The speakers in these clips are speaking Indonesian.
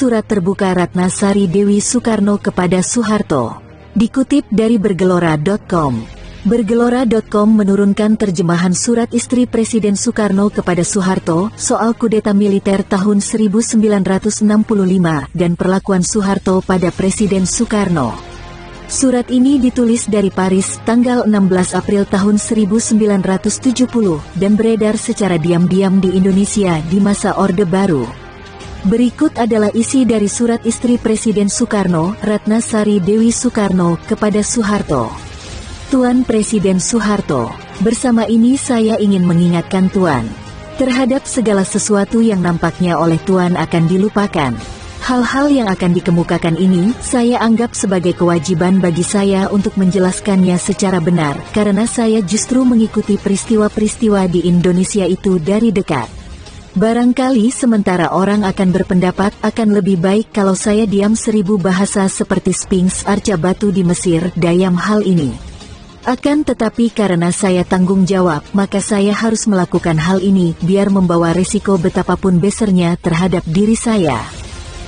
surat terbuka Ratna Sari Dewi Soekarno kepada Soeharto. Dikutip dari bergelora.com. Bergelora.com menurunkan terjemahan surat istri Presiden Soekarno kepada Soeharto soal kudeta militer tahun 1965 dan perlakuan Soeharto pada Presiden Soekarno. Surat ini ditulis dari Paris tanggal 16 April tahun 1970 dan beredar secara diam-diam di Indonesia di masa Orde Baru. Berikut adalah isi dari surat istri Presiden Soekarno, Ratna Sari Dewi Soekarno, kepada Soeharto. Tuan Presiden Soeharto, bersama ini saya ingin mengingatkan Tuan terhadap segala sesuatu yang nampaknya oleh Tuan akan dilupakan. Hal-hal yang akan dikemukakan ini, saya anggap sebagai kewajiban bagi saya untuk menjelaskannya secara benar, karena saya justru mengikuti peristiwa-peristiwa di Indonesia itu dari dekat. Barangkali sementara orang akan berpendapat akan lebih baik kalau saya diam 1000 bahasa seperti Sphinx arca batu di Mesir dayam hal ini. Akan tetapi karena saya tanggung jawab, maka saya harus melakukan hal ini, biar membawa resiko betapapun besarnya terhadap diri saya.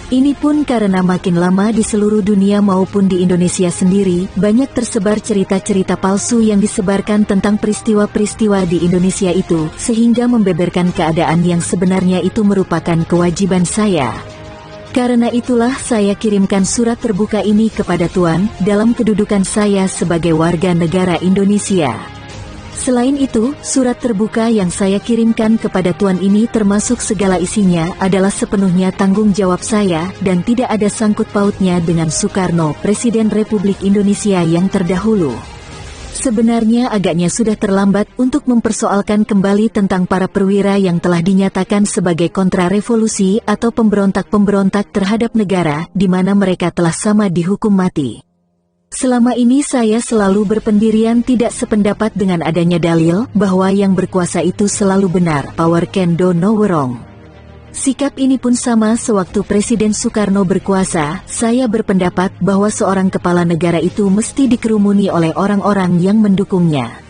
Ini pun karena makin lama di seluruh dunia maupun di Indonesia sendiri, banyak tersebar cerita-cerita palsu yang disebarkan tentang peristiwa-peristiwa di Indonesia itu, sehingga membeberkan keadaan yang sebenarnya itu merupakan kewajiban saya. Karena itulah saya kirimkan surat terbuka ini kepada Tuan, dalam kedudukan saya sebagai warga negara Indonesia. Selain itu, surat terbuka yang saya kirimkan kepada Tuan ini termasuk segala isinya adalah sepenuhnya tanggung jawab saya dan tidak ada sangkut pautnya dengan Soekarno, Presiden Republik Indonesia yang terdahulu. Sebenarnya agaknya sudah terlambat untuk mempersoalkan kembali tentang para perwira yang telah dinyatakan sebagai kontra-revolusi atau pemberontak-pemberontak terhadap negara, di mana mereka telah sama dihukum mati. Selama ini saya selalu berpendirian tidak sependapat dengan adanya dalil bahwa yang berkuasa itu selalu benar, power can do no wrong. Sikap ini pun sama sewaktu Presiden Soekarno berkuasa, saya berpendapat bahwa seorang kepala negara itu mesti dikerumuni oleh orang-orang yang mendukungnya.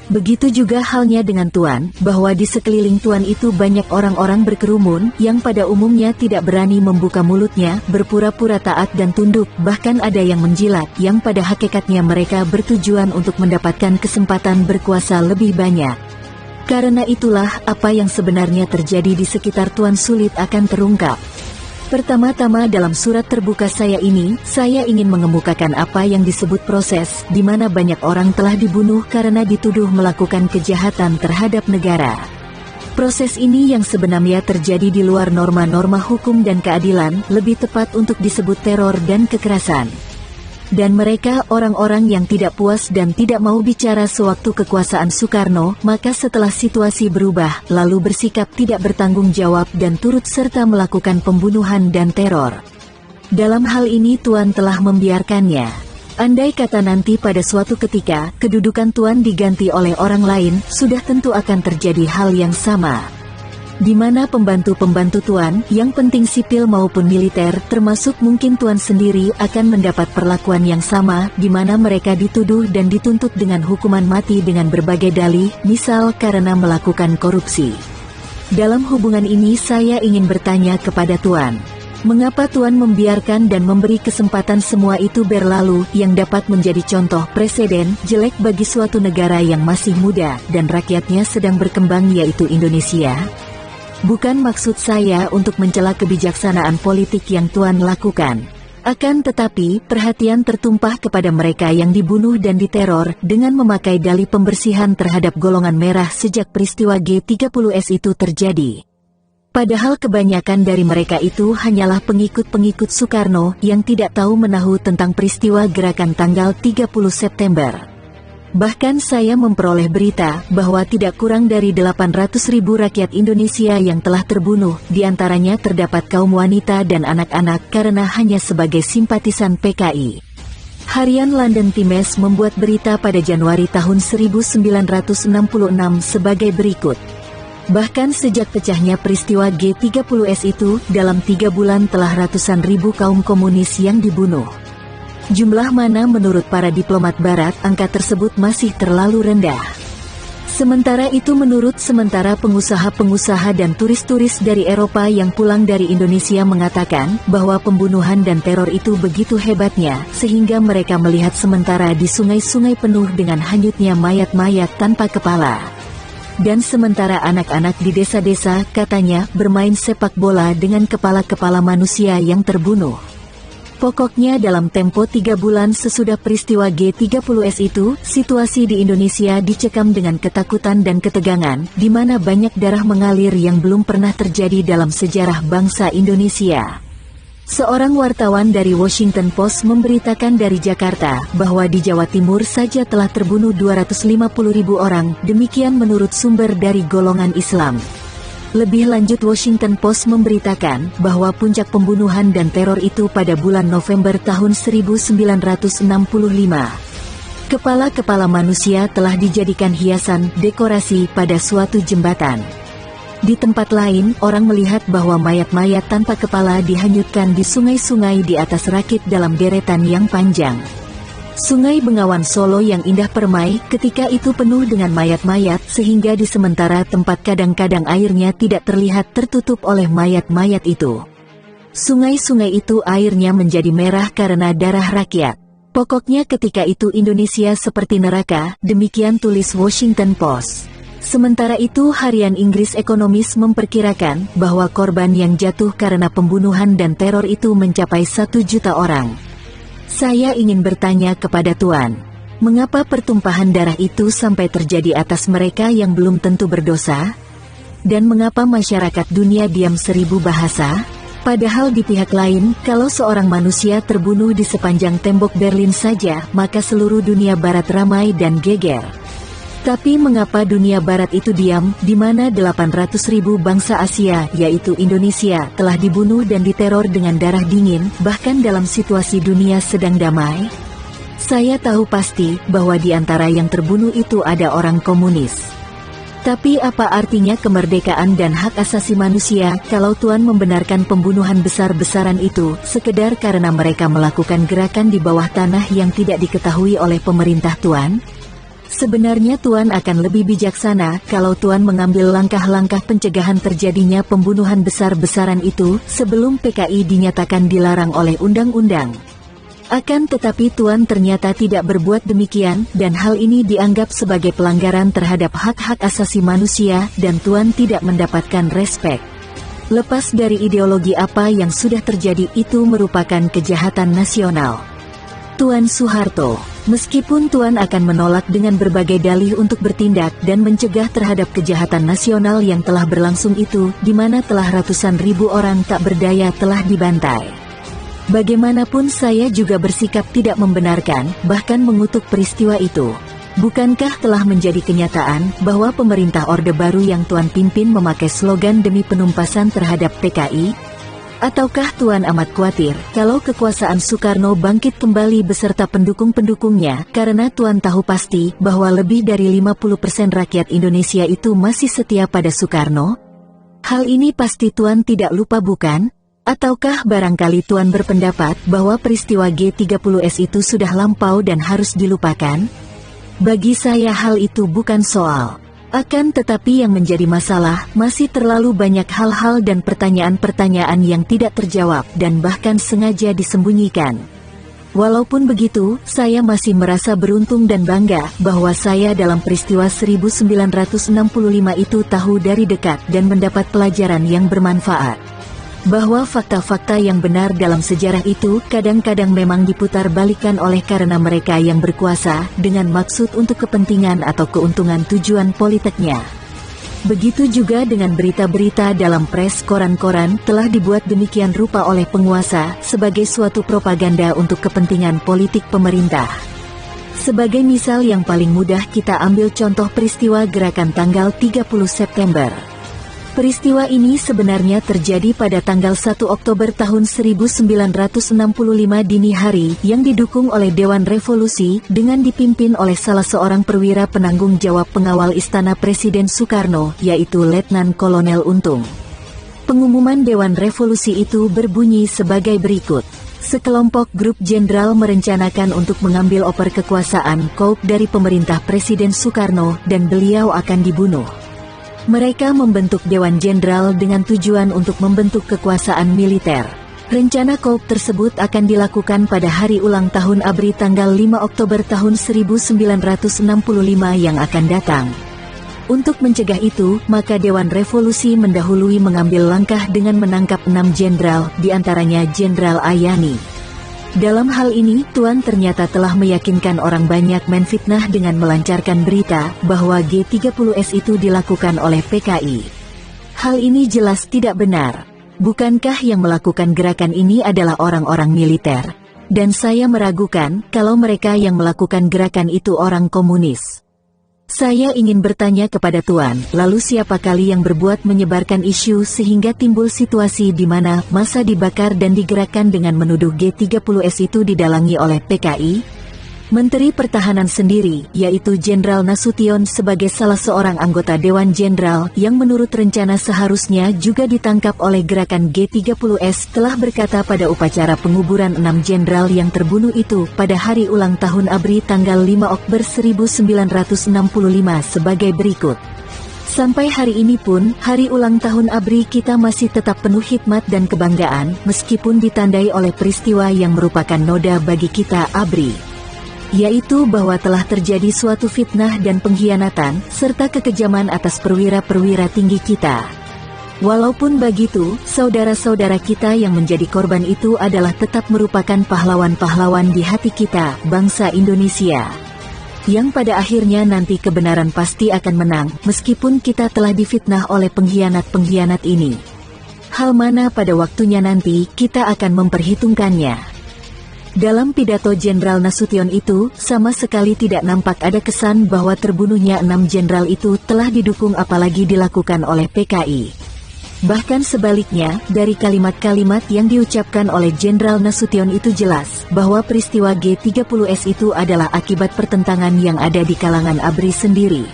Begitu juga halnya dengan Tuan, bahwa di sekeliling Tuan itu banyak orang-orang berkerumun, yang pada umumnya tidak berani membuka mulutnya, berpura-pura taat dan tunduk, bahkan ada yang menjilat, yang pada hakikatnya mereka bertujuan untuk mendapatkan kesempatan berkuasa lebih banyak. Karena itulah, apa yang sebenarnya terjadi di sekitar Tuan sulit akan terungkap. Pertama-tama dalam surat terbuka saya ini, saya ingin mengemukakan apa yang disebut proses, di mana banyak orang telah dibunuh karena dituduh melakukan kejahatan terhadap negara. Proses ini yang sebenarnya terjadi di luar norma-norma hukum dan keadilan, lebih tepat untuk disebut teror dan kekerasan. Dan mereka orang-orang yang tidak puas dan tidak mau bicara sewaktu kekuasaan Soekarno, maka setelah situasi berubah, lalu bersikap tidak bertanggung jawab dan turut serta melakukan pembunuhan dan teror. Dalam hal ini Tuan telah membiarkannya. Andai kata nanti pada suatu ketika, kedudukan Tuan diganti oleh orang lain, sudah tentu akan terjadi hal yang sama. Di mana pembantu-pembantu Tuan, yang penting sipil maupun militer, termasuk mungkin Tuan sendiri, akan mendapat perlakuan yang sama, di mana mereka dituduh dan dituntut dengan hukuman mati dengan berbagai dalih, misal karena melakukan korupsi. Dalam hubungan ini saya ingin bertanya kepada Tuan, mengapa Tuan membiarkan dan memberi kesempatan semua itu berlalu, yang dapat menjadi contoh presiden jelek bagi suatu negara yang masih muda, dan rakyatnya sedang berkembang yaitu Indonesia? Bukan maksud saya untuk mencela kebijaksanaan politik yang Tuan lakukan. Akan tetapi, perhatian tertumpah kepada mereka yang dibunuh dan diteror, dengan memakai dalih pembersihan terhadap golongan merah sejak peristiwa G30S itu terjadi. Padahal kebanyakan dari mereka itu hanyalah pengikut-pengikut Soekarno, yang tidak tahu menahu tentang peristiwa gerakan tanggal 30 September. Bahkan saya memperoleh berita bahwa tidak kurang dari 800.000 rakyat Indonesia yang telah terbunuh, diantaranya terdapat kaum wanita dan anak-anak karena hanya sebagai simpatisan PKI. Harian London Times membuat berita pada Januari tahun 1966 sebagai berikut. Bahkan sejak pecahnya peristiwa G30S itu, dalam 3 bulan telah ratusan ribu kaum komunis yang dibunuh. Jumlah mana menurut para diplomat barat, angka tersebut masih terlalu rendah. Sementara itu menurut pengusaha-pengusaha dan turis-turis dari Eropa yang pulang dari Indonesia mengatakan bahwa pembunuhan dan teror itu begitu hebatnya sehingga mereka melihat sementara di sungai-sungai penuh dengan hanyutnya mayat-mayat tanpa kepala. Dan sementara anak-anak di desa-desa katanya bermain sepak bola dengan kepala-kepala manusia yang terbunuh. Pokoknya dalam tempo 3 bulan sesudah peristiwa G30S itu, situasi di Indonesia dicekam dengan ketakutan dan ketegangan, di mana banyak darah mengalir yang belum pernah terjadi dalam sejarah bangsa Indonesia. Seorang wartawan dari Washington Post memberitakan dari Jakarta, bahwa di Jawa Timur saja telah terbunuh 250.000 orang, demikian menurut sumber dari golongan Islam. Lebih lanjut Washington Post memberitakan bahwa puncak pembunuhan dan teror itu pada bulan November tahun 1965. Kepala-kepala manusia telah dijadikan hiasan dekorasi pada suatu jembatan. Di tempat lain, orang melihat bahwa mayat-mayat tanpa kepala dihanyutkan di sungai-sungai di atas rakit dalam deretan yang panjang. Sungai Bengawan Solo yang indah permai ketika itu penuh dengan mayat-mayat sehingga di sementara tempat kadang-kadang airnya tidak terlihat tertutup oleh mayat-mayat itu. Sungai-sungai itu airnya menjadi merah karena darah rakyat. Pokoknya ketika itu Indonesia seperti neraka, demikian tulis Washington Post. Sementara itu harian Inggris Economist memperkirakan bahwa korban yang jatuh karena pembunuhan dan teror itu mencapai 1 juta orang. Saya ingin bertanya kepada Tuan, mengapa pertumpahan darah itu sampai terjadi atas mereka yang belum tentu berdosa? Dan mengapa masyarakat dunia diam 1000 bahasa? Padahal di pihak lain, kalau seorang manusia terbunuh di sepanjang tembok Berlin saja, maka seluruh dunia barat ramai dan geger. Tapi mengapa dunia barat itu diam, di mana 800.000 bangsa Asia, yaitu Indonesia, telah dibunuh dan diteror dengan darah dingin, bahkan dalam situasi dunia sedang damai? Saya tahu pasti, bahwa di antara yang terbunuh itu ada orang komunis. Tapi apa artinya kemerdekaan dan hak asasi manusia, kalau Tuan membenarkan pembunuhan besar-besaran itu, sekedar karena mereka melakukan gerakan di bawah tanah yang tidak diketahui oleh pemerintah Tuan? Sebenarnya Tuan akan lebih bijaksana kalau Tuan mengambil langkah-langkah pencegahan terjadinya pembunuhan besar-besaran itu sebelum PKI dinyatakan dilarang oleh undang-undang. Akan tetapi Tuan ternyata tidak berbuat demikian dan hal ini dianggap sebagai pelanggaran terhadap hak-hak asasi manusia dan Tuan tidak mendapatkan respek. Lepas dari ideologi apa yang sudah terjadi itu merupakan kejahatan nasional. Tuan Soeharto, meskipun Tuan akan menolak dengan berbagai dalih untuk bertindak dan mencegah terhadap kejahatan nasional yang telah berlangsung itu, di mana telah ratusan ribu orang tak berdaya telah dibantai. Bagaimanapun saya juga bersikap tidak membenarkan, bahkan mengutuk peristiwa itu. Bukankah telah menjadi kenyataan bahwa pemerintah Orde Baru yang Tuan pimpin memakai slogan demi penumpasan terhadap PKI? Ataukah Tuan amat khawatir kalau kekuasaan Soekarno bangkit kembali beserta pendukung-pendukungnya karena Tuan tahu pasti bahwa lebih dari 50% rakyat Indonesia itu masih setia pada Soekarno? Hal ini pasti Tuan tidak lupa bukan? Ataukah barangkali Tuan berpendapat bahwa peristiwa G30S itu sudah lampau dan harus dilupakan? Bagi saya hal itu bukan soal. Akan tetapi yang menjadi masalah, masih terlalu banyak hal-hal dan pertanyaan-pertanyaan yang tidak terjawab dan bahkan sengaja disembunyikan. Walaupun begitu, saya masih merasa beruntung dan bangga bahwa saya dalam peristiwa 1965 itu tahu dari dekat dan mendapat pelajaran yang bermanfaat. Bahwa fakta-fakta yang benar dalam sejarah itu kadang-kadang memang diputar balikan oleh karena mereka yang berkuasa dengan maksud untuk kepentingan atau keuntungan tujuan politiknya. Begitu juga dengan berita-berita dalam pres koran-koran telah dibuat demikian rupa oleh penguasa sebagai suatu propaganda untuk kepentingan politik pemerintah. Sebagai misal yang paling mudah kita ambil contoh peristiwa gerakan tanggal 30 September. Peristiwa ini sebenarnya terjadi pada tanggal 1 Oktober tahun 1965 dini hari yang didukung oleh Dewan Revolusi dengan dipimpin oleh salah seorang perwira penanggung jawab pengawal Istana Presiden Soekarno, yaitu Letnan Kolonel Untung. Pengumuman Dewan Revolusi itu berbunyi sebagai berikut. Sekelompok grup jenderal merencanakan untuk mengambil oper kekuasaan KOP dari pemerintah Presiden Soekarno dan beliau akan dibunuh. Mereka membentuk Dewan Jenderal dengan tujuan untuk membentuk kekuasaan militer. Rencana KOP tersebut akan dilakukan pada hari ulang tahun ABRI tanggal 5 Oktober tahun 1965 yang akan datang. Untuk mencegah itu, maka Dewan Revolusi mendahului mengambil langkah dengan menangkap 6 jenderal, diantaranya Jenderal Ayani. Dalam hal ini, Tuan ternyata telah meyakinkan orang banyak menfitnah dengan melancarkan berita bahwa G30S itu dilakukan oleh PKI. Hal ini jelas tidak benar. Bukankah yang melakukan gerakan ini adalah orang-orang militer? Dan saya meragukan kalau mereka yang melakukan gerakan itu orang komunis. Saya ingin bertanya kepada Tuan, lalu siapa kali yang berbuat menyebarkan isu sehingga timbul situasi di mana massa dibakar dan digerakkan dengan menuduh G30S itu didalangi oleh PKI? Menteri Pertahanan sendiri, yaitu Jenderal Nasution sebagai salah seorang anggota Dewan Jenderal yang menurut rencana seharusnya juga ditangkap oleh gerakan G30S, telah berkata pada upacara penguburan 6 jenderal yang terbunuh itu pada hari ulang tahun ABRI tanggal 5 Oktober 1965 sebagai berikut. Sampai hari ini pun, hari ulang tahun ABRI kita masih tetap penuh hikmat dan kebanggaan, meskipun ditandai oleh peristiwa yang merupakan noda bagi kita ABRI. Yaitu bahwa telah terjadi suatu fitnah dan pengkhianatan, serta kekejaman atas perwira-perwira tinggi kita. Walaupun begitu, saudara-saudara kita yang menjadi korban itu adalah tetap merupakan pahlawan-pahlawan di hati kita, bangsa Indonesia. Yang pada akhirnya nanti kebenaran pasti akan menang, meskipun kita telah difitnah oleh pengkhianat-pengkhianat ini. Hal mana pada waktunya nanti, kita akan memperhitungkannya. Dalam pidato Jenderal Nasution itu, sama sekali tidak nampak ada kesan bahwa terbunuhnya 6 jenderal itu telah didukung apalagi dilakukan oleh PKI. Bahkan sebaliknya, dari kalimat-kalimat yang diucapkan oleh Jenderal Nasution itu jelas, bahwa peristiwa G30S itu adalah akibat pertentangan yang ada di kalangan ABRI sendiri.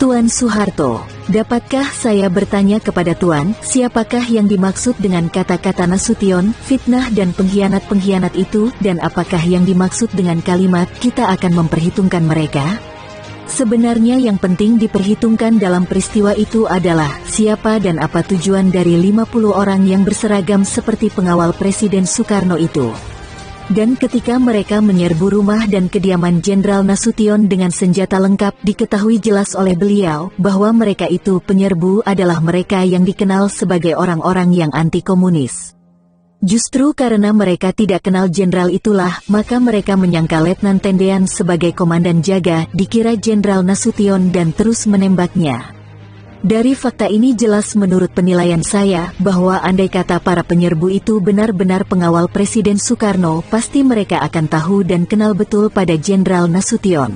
Tuan Soeharto, dapatkah saya bertanya kepada Tuan, siapakah yang dimaksud dengan kata-kata Nasution, fitnah dan pengkhianat-pengkhianat itu, dan apakah yang dimaksud dengan kalimat, kita akan memperhitungkan mereka? Sebenarnya yang penting diperhitungkan dalam peristiwa itu adalah, siapa dan apa tujuan dari 50 orang yang berseragam seperti pengawal Presiden Soekarno itu. Dan ketika mereka menyerbu rumah dan kediaman Jenderal Nasution dengan senjata lengkap, diketahui jelas oleh beliau bahwa mereka itu penyerbu adalah mereka yang dikenal sebagai orang-orang yang anti-komunis. Justru karena mereka tidak kenal jenderal itulah, maka mereka menyangka Letnan Tendean sebagai komandan jaga, dikira Jenderal Nasution dan terus menembaknya. Dari fakta ini jelas menurut penilaian saya, bahwa andai kata para penyerbu itu benar-benar pengawal Presiden Soekarno, pasti mereka akan tahu dan kenal betul pada Jenderal Nasution.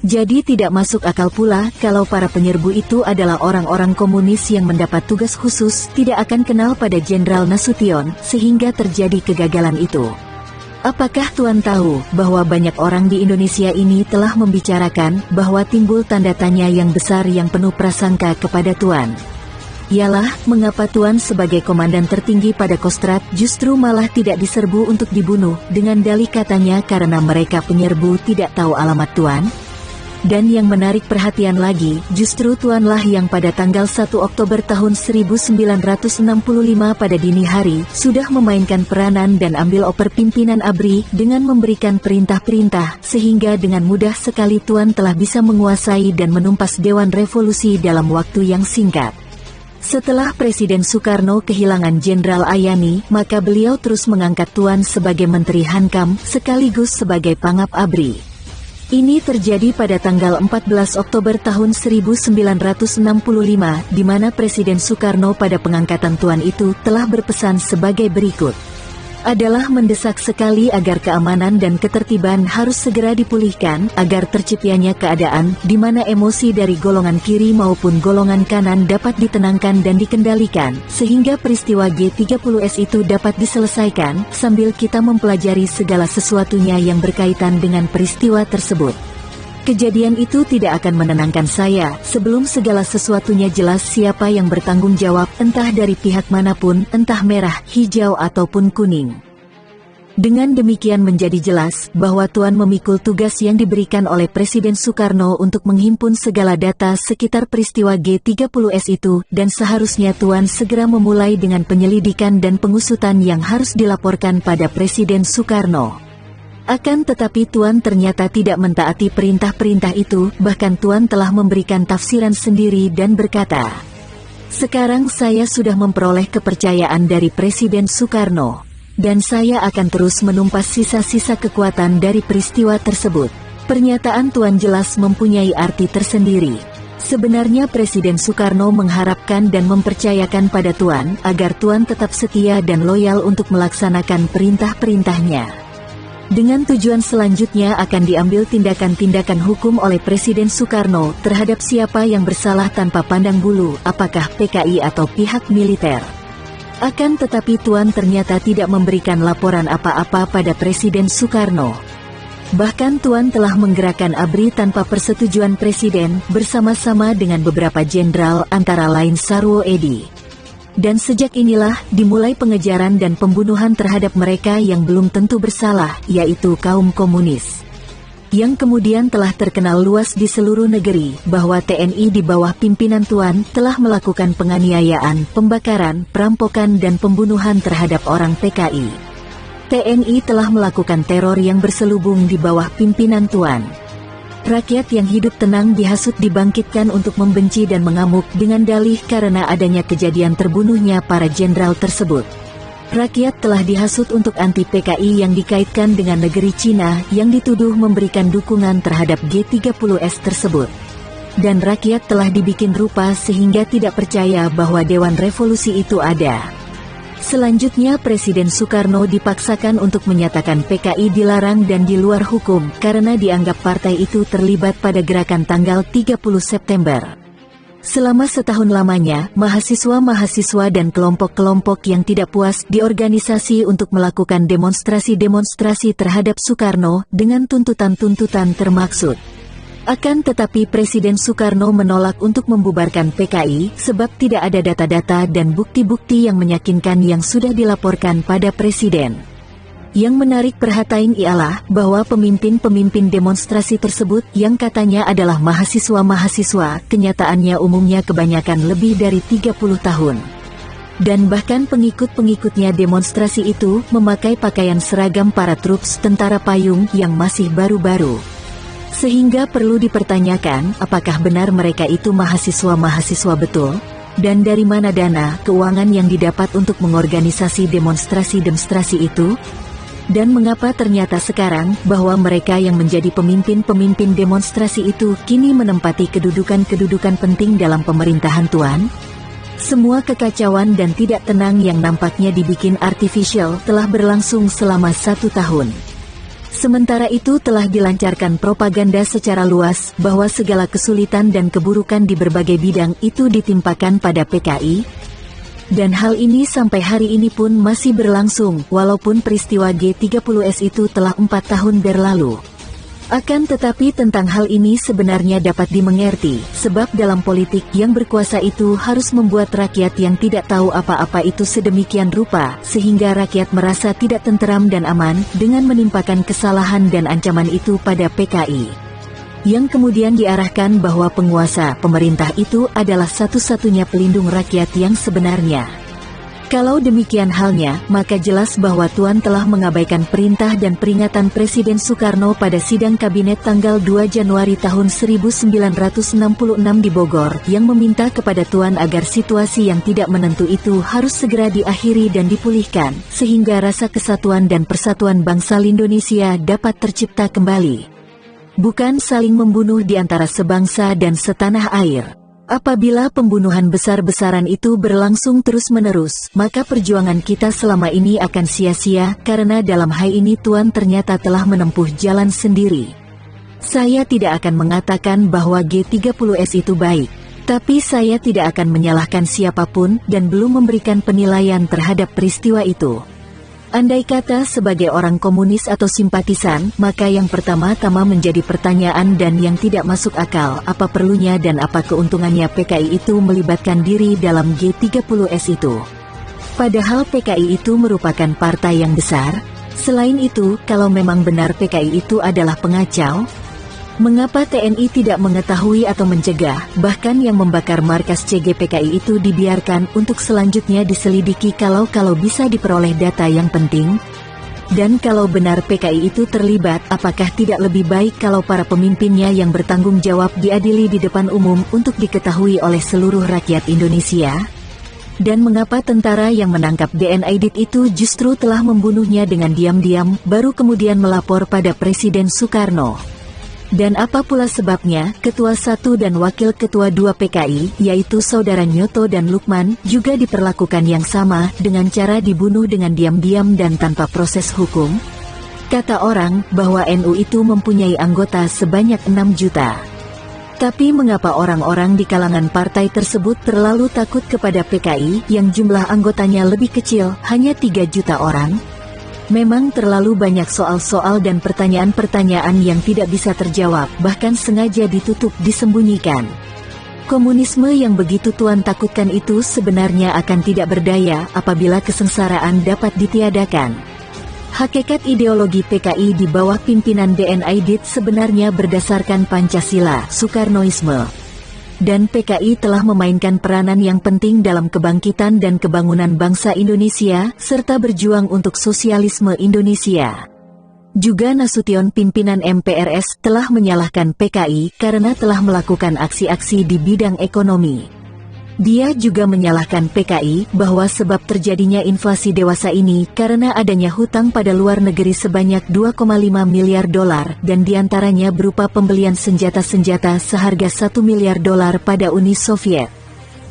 Jadi tidak masuk akal pula, kalau para penyerbu itu adalah orang-orang komunis yang mendapat tugas khusus, tidak akan kenal pada Jenderal Nasution, sehingga terjadi kegagalan itu. Apakah Tuan tahu bahwa banyak orang di Indonesia ini telah membicarakan bahwa timbul tanda tanya yang besar yang penuh prasangka kepada Tuan? Ialah, mengapa Tuan sebagai komandan tertinggi pada Kostrad justru malah tidak diserbu untuk dibunuh, dengan dalih katanya karena mereka penyerbu tidak tahu alamat Tuan? Dan yang menarik perhatian lagi, justru Tuanlah yang pada tanggal 1 Oktober tahun 1965 pada dini hari, sudah memainkan peranan dan ambil oper pimpinan ABRI dengan memberikan perintah-perintah, sehingga dengan mudah sekali Tuan telah bisa menguasai dan menumpas Dewan Revolusi dalam waktu yang singkat. Setelah Presiden Soekarno kehilangan Jenderal Ayani, maka beliau terus mengangkat Tuan sebagai Menteri Hankam, sekaligus sebagai Pangap ABRI. Ini terjadi pada tanggal 14 Oktober tahun 1965, di mana Presiden Soekarno pada pengangkatan Tuan itu telah berpesan sebagai berikut. Adalah mendesak sekali agar keamanan dan ketertiban harus segera dipulihkan, agar terciptanya keadaan di mana emosi dari golongan kiri maupun golongan kanan dapat ditenangkan dan dikendalikan, sehingga peristiwa G30S itu dapat diselesaikan, sambil kita mempelajari segala sesuatunya yang berkaitan dengan peristiwa tersebut. Kejadian itu tidak akan menenangkan saya, sebelum segala sesuatunya jelas siapa yang bertanggung jawab, entah dari pihak manapun, entah merah, hijau ataupun kuning. Dengan demikian menjadi jelas bahwa Tuan memikul tugas yang diberikan oleh Presiden Soekarno untuk menghimpun segala data sekitar peristiwa G30S itu, dan seharusnya Tuan segera memulai dengan penyelidikan dan pengusutan yang harus dilaporkan pada Presiden Soekarno. Akan tetapi Tuan ternyata tidak mentaati perintah-perintah itu, bahkan Tuan telah memberikan tafsiran sendiri dan berkata, "Sekarang saya sudah memperoleh kepercayaan dari Presiden Soekarno, dan saya akan terus menumpas sisa-sisa kekuatan dari peristiwa tersebut." Pernyataan Tuan jelas mempunyai arti tersendiri. Sebenarnya Presiden Soekarno mengharapkan dan mempercayakan pada Tuan agar Tuan tetap setia dan loyal untuk melaksanakan perintah-perintahnya. Dengan tujuan selanjutnya akan diambil tindakan-tindakan hukum oleh Presiden Soekarno terhadap siapa yang bersalah tanpa pandang bulu, apakah PKI atau pihak militer. Akan tetapi Tuan ternyata tidak memberikan laporan apa-apa pada Presiden Soekarno. Bahkan Tuan telah menggerakkan ABRI tanpa persetujuan Presiden bersama-sama dengan beberapa jenderal antara lain Sarwo Edi. Dan sejak inilah dimulai pengejaran dan pembunuhan terhadap mereka yang belum tentu bersalah, yaitu kaum komunis. Yang kemudian telah terkenal luas di seluruh negeri bahwa TNI di bawah pimpinan Tuan telah melakukan penganiayaan, pembakaran, perampokan dan pembunuhan terhadap orang PKI. TNI telah melakukan teror yang berselubung di bawah pimpinan Tuan. Rakyat yang hidup tenang dihasut dibangkitkan untuk membenci dan mengamuk dengan dalih karena adanya kejadian terbunuhnya para jenderal tersebut. Rakyat telah dihasut untuk anti-PKI yang dikaitkan dengan negeri Cina yang dituduh memberikan dukungan terhadap G30S tersebut. Dan rakyat telah dibikin rupa sehingga tidak percaya bahwa Dewan Revolusi itu ada. Selanjutnya Presiden Soekarno dipaksakan untuk menyatakan PKI dilarang dan di luar hukum karena dianggap partai itu terlibat pada gerakan tanggal 30 September. Selama setahun lamanya, mahasiswa-mahasiswa dan kelompok-kelompok yang tidak puas diorganisasi untuk melakukan demonstrasi-demonstrasi terhadap Soekarno dengan tuntutan-tuntutan termaksud. Akan tetapi Presiden Soekarno menolak untuk membubarkan PKI sebab tidak ada data-data dan bukti-bukti yang meyakinkan yang sudah dilaporkan pada Presiden. Yang menarik perhatian ialah bahwa pemimpin-pemimpin demonstrasi tersebut yang katanya adalah mahasiswa-mahasiswa, kenyataannya umumnya kebanyakan lebih dari 30 tahun. Dan bahkan pengikut-pengikutnya demonstrasi itu memakai pakaian seragam para trups tentara payung yang masih baru-baru. Sehingga perlu dipertanyakan apakah benar mereka itu mahasiswa-mahasiswa betul? Dan dari mana dana, keuangan yang didapat untuk mengorganisasi demonstrasi-demonstrasi itu? Dan mengapa ternyata sekarang bahwa mereka yang menjadi pemimpin-pemimpin demonstrasi itu kini menempati kedudukan-kedudukan penting dalam pemerintahan Tuan? Semua kekacauan dan tidak tenang yang nampaknya dibikin artifisial telah berlangsung selama 1 tahun. Sementara itu telah dilancarkan propaganda secara luas bahwa segala kesulitan dan keburukan di berbagai bidang itu ditimpakan pada PKI. Dan hal ini sampai hari ini pun masih berlangsung, walaupun peristiwa G30S itu telah 4 tahun berlalu. Akan tetapi tentang hal ini sebenarnya dapat dimengerti, sebab dalam politik yang berkuasa itu harus membuat rakyat yang tidak tahu apa-apa itu sedemikian rupa, sehingga rakyat merasa tidak tenteram dan aman, dengan menimpakan kesalahan dan ancaman itu pada PKI. Yang kemudian diarahkan bahwa penguasa pemerintah itu adalah satu-satunya pelindung rakyat yang sebenarnya. Kalau demikian halnya, maka jelas bahwa Tuan telah mengabaikan perintah dan peringatan Presiden Soekarno pada sidang kabinet tanggal 2 Januari tahun 1966 di Bogor, yang meminta kepada Tuan agar situasi yang tidak menentu itu harus segera diakhiri dan dipulihkan, sehingga rasa kesatuan dan persatuan bangsa Indonesia dapat tercipta kembali. Bukan saling membunuh di antara sebangsa dan setanah air. Apabila pembunuhan besar-besaran itu berlangsung terus-menerus, maka perjuangan kita selama ini akan sia-sia, karena dalam hal ini Tuan ternyata telah menempuh jalan sendiri. Saya tidak akan mengatakan bahwa G30S itu baik, tapi saya tidak akan menyalahkan siapapun dan belum memberikan penilaian terhadap peristiwa itu. Andai kata sebagai orang komunis atau simpatisan, maka yang pertama-tama menjadi pertanyaan dan yang tidak masuk akal, apa perlunya dan apa keuntungannya PKI itu melibatkan diri dalam G30S itu. Padahal PKI itu merupakan partai yang besar. Selain itu, kalau memang benar PKI itu adalah pengacau, mengapa TNI tidak mengetahui atau mencegah, bahkan yang membakar markas CGPKI itu dibiarkan untuk selanjutnya diselidiki kalau bisa diperoleh data yang penting? Dan kalau benar PKI itu terlibat, apakah tidak lebih baik kalau para pemimpinnya yang bertanggung jawab diadili di depan umum untuk diketahui oleh seluruh rakyat Indonesia? Dan mengapa tentara yang menangkap DN Aidit itu justru telah membunuhnya dengan diam-diam, baru kemudian melapor pada Presiden Soekarno? Dan apa pula sebabnya, Ketua 1 dan Wakil Ketua 2 PKI, yaitu Saudara Nyoto dan Lukman, juga diperlakukan yang sama, dengan cara dibunuh dengan diam-diam dan tanpa proses hukum? Kata orang, bahwa NU itu mempunyai anggota sebanyak 6 juta. Tapi mengapa orang-orang di kalangan partai tersebut terlalu takut kepada PKI, yang jumlah anggotanya lebih kecil, hanya 3 juta orang? Memang terlalu banyak soal-soal dan pertanyaan-pertanyaan yang tidak bisa terjawab, bahkan sengaja ditutup disembunyikan. Komunisme yang begitu Tuan takutkan itu sebenarnya akan tidak berdaya apabila kesengsaraan dapat ditiadakan. Hakikat ideologi PKI di bawah pimpinan DN Aidit sebenarnya berdasarkan Pancasila, Soekarnoisme. Dan PKI telah memainkan peranan yang penting dalam kebangkitan dan kebangunan bangsa Indonesia, serta berjuang untuk sosialisme Indonesia. Juga Nasution pimpinan MPRS telah menyalahkan PKI karena telah melakukan aksi-aksi di bidang ekonomi. Dia juga menyalahkan PKI bahwa sebab terjadinya inflasi dewasa ini karena adanya hutang pada luar negeri sebanyak 2,5 miliar dolar dan diantaranya berupa pembelian senjata-senjata seharga 1 miliar dolar pada Uni Soviet.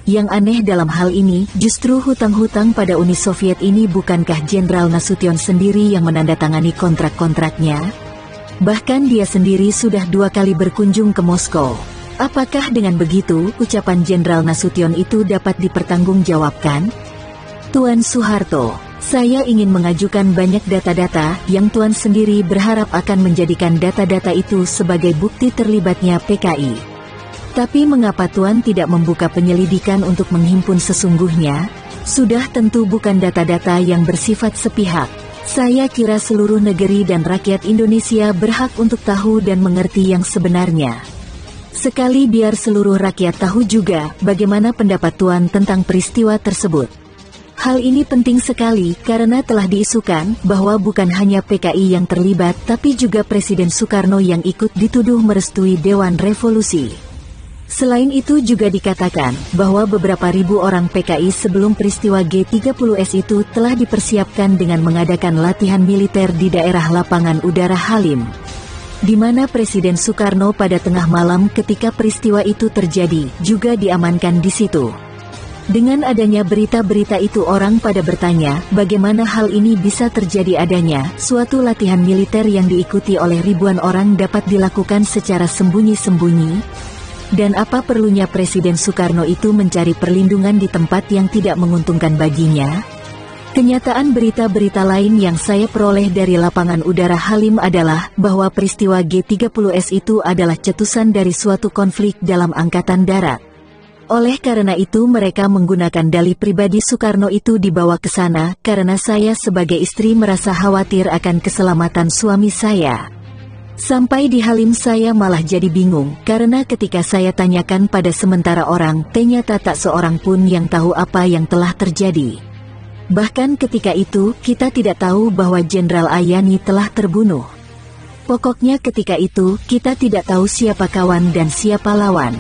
Yang aneh dalam hal ini, justru hutang-hutang pada Uni Soviet ini bukankah Jenderal Nasution sendiri yang menandatangani kontrak-kontraknya? Bahkan dia sendiri sudah 2 kali berkunjung ke Moskow. Apakah dengan begitu, ucapan Jenderal Nasution itu dapat dipertanggungjawabkan? Tuan Soeharto, saya ingin mengajukan banyak data-data yang Tuan sendiri berharap akan menjadikan data-data itu sebagai bukti terlibatnya PKI. Tapi mengapa Tuan tidak membuka penyelidikan untuk menghimpun sesungguhnya? Sudah tentu bukan data-data yang bersifat sepihak. Saya kira seluruh negeri dan rakyat Indonesia berhak untuk tahu dan mengerti yang sebenarnya. Sekali biar seluruh rakyat tahu juga bagaimana pendapat Tuan tentang peristiwa tersebut. Hal ini penting sekali karena telah diisukan bahwa bukan hanya PKI yang terlibat tapi juga Presiden Soekarno yang ikut dituduh merestui Dewan Revolusi. Selain itu juga dikatakan bahwa beberapa ribu orang PKI sebelum peristiwa G30S itu telah dipersiapkan dengan mengadakan latihan militer di daerah lapangan udara Halim, di mana Presiden Soekarno pada tengah malam ketika peristiwa itu terjadi, juga diamankan di situ. Dengan adanya berita-berita itu orang pada bertanya, bagaimana hal ini bisa terjadi adanya suatu latihan militer yang diikuti oleh ribuan orang dapat dilakukan secara sembunyi-sembunyi? Dan apa perlunya Presiden Soekarno itu mencari perlindungan di tempat yang tidak menguntungkan baginya? Kenyataan berita-berita lain yang saya peroleh dari lapangan udara Halim adalah bahwa peristiwa G30S itu adalah cetusan dari suatu konflik dalam Angkatan Darat. Oleh karena itu mereka menggunakan dalih pribadi Soekarno itu dibawa ke sana karena saya sebagai istri merasa khawatir akan keselamatan suami saya. Sampai di Halim saya malah jadi bingung karena ketika saya tanyakan pada sementara orang, ternyata tak seorang pun yang tahu apa yang telah terjadi. Bahkan ketika itu, kita tidak tahu bahwa Jenderal Ayani telah terbunuh. Pokoknya ketika itu, kita tidak tahu siapa kawan dan siapa lawan.